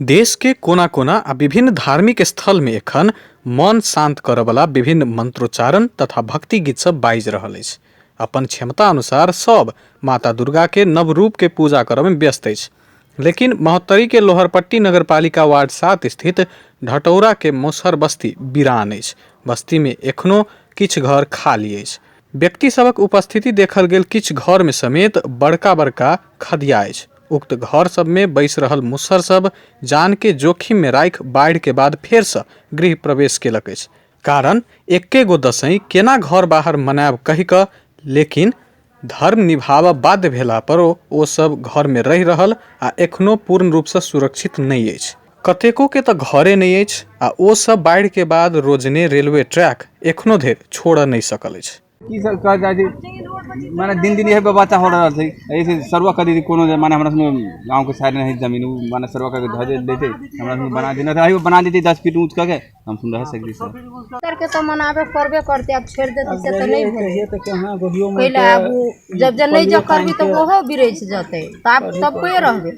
देश के कोना कोना आ विभिन्न धार्मिक स्थल में एखन मन शांत करय वाला विभिन्न मंत्रोच्चारण तथा भक्ति गीत सब बाजि रहल अछि। अपन क्षमता अनुसार सब माता दुर्गा के नव रूप के पूजा करय में व्यस्त अछि। लेकिन महोत्तरी के लोहरपट्टी नगरपालिका वार्ड 7 स्थित ढटौरा के मोसहर बस्ती वीरान अछि। बस्ती में एखनो किछु घर खाली अछि। व्यक्ति सबक उपस्थिति देखल गेल किछु घर में समेत बड़का बड़का खदिया अछि। उक्त घर सब में बैस रहल मुसहर सब जान के जोखिम में राखि बाढ़ के बाद फेर से गृह प्रवेश केलक अछि। कारण एके गो दशईं केना घर बाहर मनायब कहि क, लेकिन धर्म निभाबऽ बाध्य भेला पर ओ सब घर में रहि रहल आ एखनो पूर्ण रूप से सुरक्षित नहीं अछि। कतेको के तो घरे नहीं अछि आ ओ सब बाढ़ के बाद रोजने रेलवे ट्रैक एखनो धरि छोड़ नहीं सकल अछि। की सब कह जाय माने दिन दिन यही व्यवस्था हो रहा है। ऐसे सर्वा कर दी कोनो माने हमरा गांव के साइड नहीं जमीन माने सर्वा करके धरे देते हमरा बना देना था, बना देती 10 फीट ऊंच करके हम सुन रहे सकती सर करके तो मनावे करबे करते। अब छेड़ देती से तो नहीं होई तो कहां गोडियो में पहले अब जब नहीं जो करबी तो ओहो बिरेछ जते तब कोई रहबे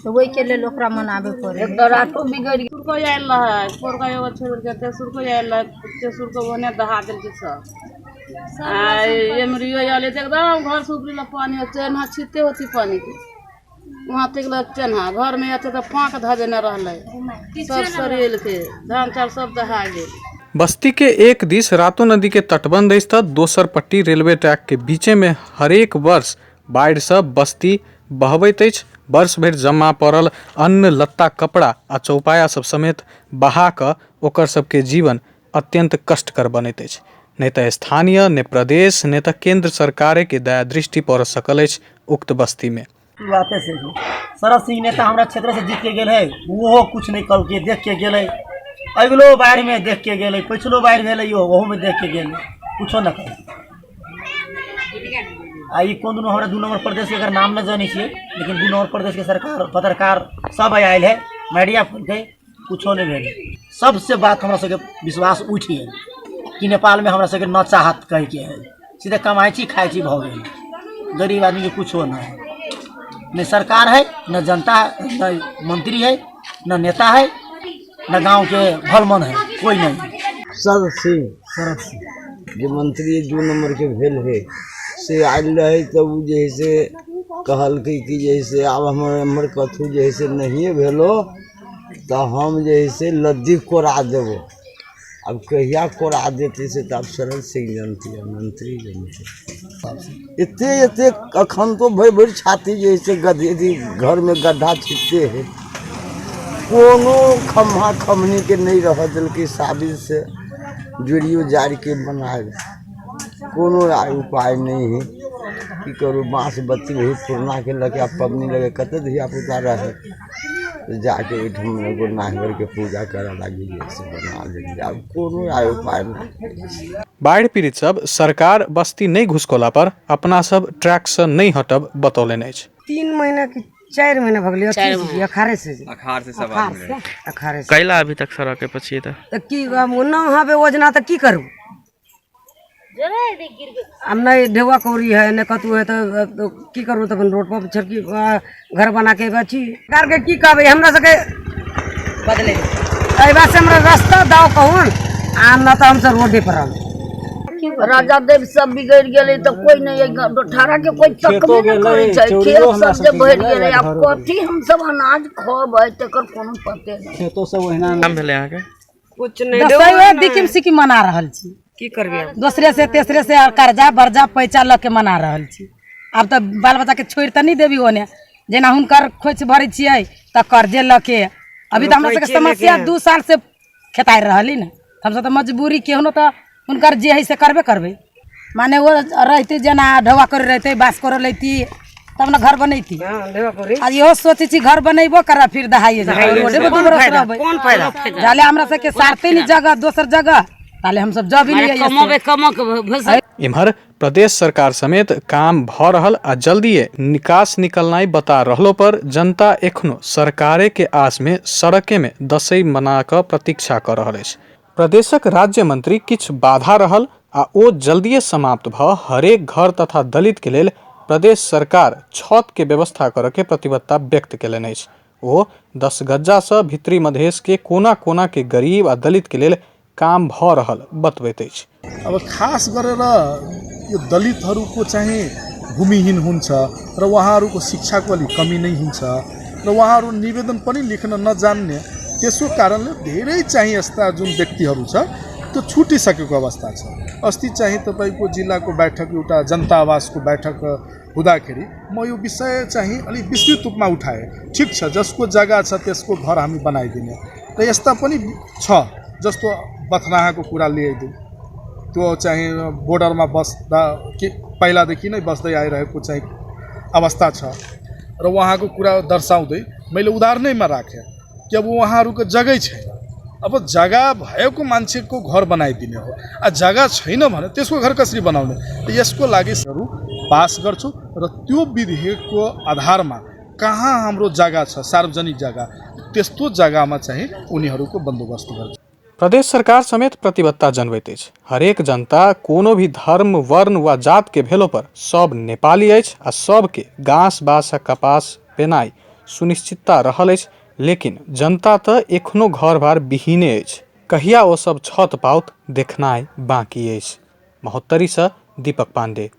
तो वही के लिए ओकरा मनावे पड़े। एक रातो बिगड़ सुरको आयल है सुरको एगो छोड़ के सुरको आयल है सुरको बने दहा देल के सब ये मरियो आले एकदम घर सुपरी ला पानी चेन्हा छिते होती पानी के वहां तक ला चेन्हा घर में आते तो फांक धबे न रहले सब सरेल के धान चार सब दहा गेल। बस्ती के एक दिस रातो नदी के तटबंध अछि तऽ दोसर पट्टी रेलवे ट्रैक के बीचे में हरेक वर्ष बाढ़ि से बस्ती बहबैत अछि। वर्ष भर जमा पड़ल अन्न लत्ता कपड़ा आ चौपाया सब समेत बहा क ओकर सबके जीवन अत्यंत कष्टकर बनैत अछि। नहीं तो स्थानीय ने प्रदेश ने तो केंद्र सरकार के दया दृष्टि पड़ सकल अछि उक्त बस्ती में। बातें से शरद सिंह नेता हमारा क्षेत्र से जीत के गेल है, वो कुछ नहीं कल के देख के गेल है। अगलो बाढ़ में देख के गेल है, पिछलो बाढ़ भेल है वह में देख के गेल है, कुछो न कर। आई कौन दोनों हमारा 2 नंबर प्रदेश के अगर नाम न जानी चाहिए, लेकिन 2 नंबर प्रदेश के सरकार पत्रकार सब आयल है, मीडिया के कुछो नहीं भेल। सबसे बात हमारा सबके विश्वास उठी है कि नेपाल में हमारा सबके न चाहत कह के है, सीधे कमाई खाई छी भ गेल। गरीब आदमी के कुछ हो न है, न सरकार है, न जनता है, न मंत्री है, न नेता है, न गांव के भलमन है, कोई नहीं। शरद सिंह जो मंत्री 2 नंबर के भेल है से आयल रहे तब जैसे कहल कि जैसे अब हमर कथू जैसे नहीं भेलो तो हम जैसे लद्दी कोड़ा देवो। अब कहिया कोड़ा देते से तो आप शरद सिंह जानती है, मंत्री जानते इतने अखन तो भर छाती जैसे गधे घर में गड्ढा छिटते है, कोनो खम्हा खमनी के नहीं रह दिल की साबित से जुड़ियो जारी के बनाए कोनो उपाय नहीं है कि करूँ। बाँस बत्ती वही पुरना के लगे आप पबनी लगे कते धिया पुता रहे तो जाके एगो नांगर के पूजा करा लगी जैसे बना देंगे। अब कोनो उपाय नहीं। बाढ़ पीड़ित सब सरकार बस्ती नहीं घुसकोला पर अपना सब ट्रैक से नहीं हटब बतौलन अछि। 3 महीना की 4 महीना भगले अखाड़े से कैला अभी तक सड़क के पछी त की न हबे योजना त की करू। हम नहीं ढेवा कौड़ी है न कतू है तो की करूँ तब रोड पर छड़की घर बना के बची कार के की कहबे हमरा सके बदले एहि बात से हमरा रास्ता दाव कहूँ आ न तो हम सब रोडे पर हम राजा देव सब बिगड़ गेले तो कोई नहीं ढारा के कोई तक नहीं करे छै। खेत सब जे भर गेले अब कथी हम सब अनाज खबै तकर कोनो पते नहीं। खेतो सब ओहिना नाम भेले आके कुछ नहीं दसवे दिकिम सिकी मना रहल छी की करबे दूसरे से तेसरे से कर्जा बर्जा पैसा ल के मना रहल छी। अब तो बाल बच्चा के छोड़ त नहीं देबी ओने जेना हुनकर खोच भरे छियै त कर्जे ल के अभी तो हमरा सबके समस्या 2 साल से खेताई रहली न। हम सब तो मजबूरी केहनो तो उनकर जे है से करबे माने वो रहते जना ढवा कर रहते बास कर लेती तब न घर बनैती। आज इहो सोची छी घर बनैबो करा फिर दहाइए रोडे पे 2 बरस रहबै कोन फायदा जाले हमरा सबके सारते नहीं जगह दोसर जगह ताले हम सब जब ही नहीं कमावे कमक इम्हर प्रदेश सरकार समेत काम भ रहल आ जल्दी निकास निकलनाई बता रहलो पर जनता एखनो सरकारे के आस में सड़के में दसई मना क प्रतीक्षा कर रहल अछि। प्रदेशक राज्य मंत्री किछ बाधा रहल आ ओ जल्दिए समाप्त भ हरेक घर तथा दलित के लेल प्रदेश सरकार छत के व्यवस्था करके प्रतिबद्धता व्यक्त केलनि अछि। ओ 10 गज्जा से भित्री मधेश के कोना कोना के गरीब आ दलित के लेल काम भ रहल बतबैत अछि। अब खास गरेर यो दलितहरूको चाहिँ भूमिहीन हुन्छ र उहाँहरूको शिक्षाको अलिक कमी नै हुन्छ र उहाँहरू निवेदन पनि लेख्न नजान्ने, त्यसो कारणले धेरै चाहिँ यस्ता जुन व्यक्तिहरू छ त्यो छुटिसकेको अवस्था छ। अस्ति चाहिँ तपाईको जिल्लाको बैठक एउटा जनता आवासको बैठक हुँदाखेरि म यो विषय चाहिँ अलिक विस्तृत रूपमा उठाएँ। ठिक छ, जसको जग्गा छ त्यसको घर हामी बनाइदिने, र यस्ता पनि छ जस्तो बथनाहाको कुरा लिइदिउँ, त्यो चाहिँ बोर्डरमा बस्दा कि पहिलादेखि नै बस्दै आइरहेको चाहिँ अवस्था छ र उहाँको कुरा दर्शाउँदै मैले उदाहरणैमा राखेँ कि अब उहाँहरूको जग्गै छैन। अब जग्गा भएको मान्छेको घर बनाइदिने हो, जग्गा छैन भने त्यसको घर कसरी बनाउने? यसको लागि पास गर्छु र त्यो विधेयकको आधारमा कहाँ हाम्रो जग्गा छ सार्वजनिक जग्गा, त्यस्तो जग्गामा चाहिँ उनीहरूको बन्दोबस्त गर्छु। प्रदेश सरकार समेत प्रतिबद्धता जनबैत अछि। हरेक जनता कोनो भी धर्म, वर्ण वा जात के भेलो पर सब नेपाली अछि आ सबके घास बास आ कपास पेनाई सुनिश्चितता रहल अछि। लेकिन जनता त एखनो घर बार बिहीने अछि। कहिया ओ सब छत पाउत देखनाइ बाँकी अछि। महोत्तरी से दीपक पांडे।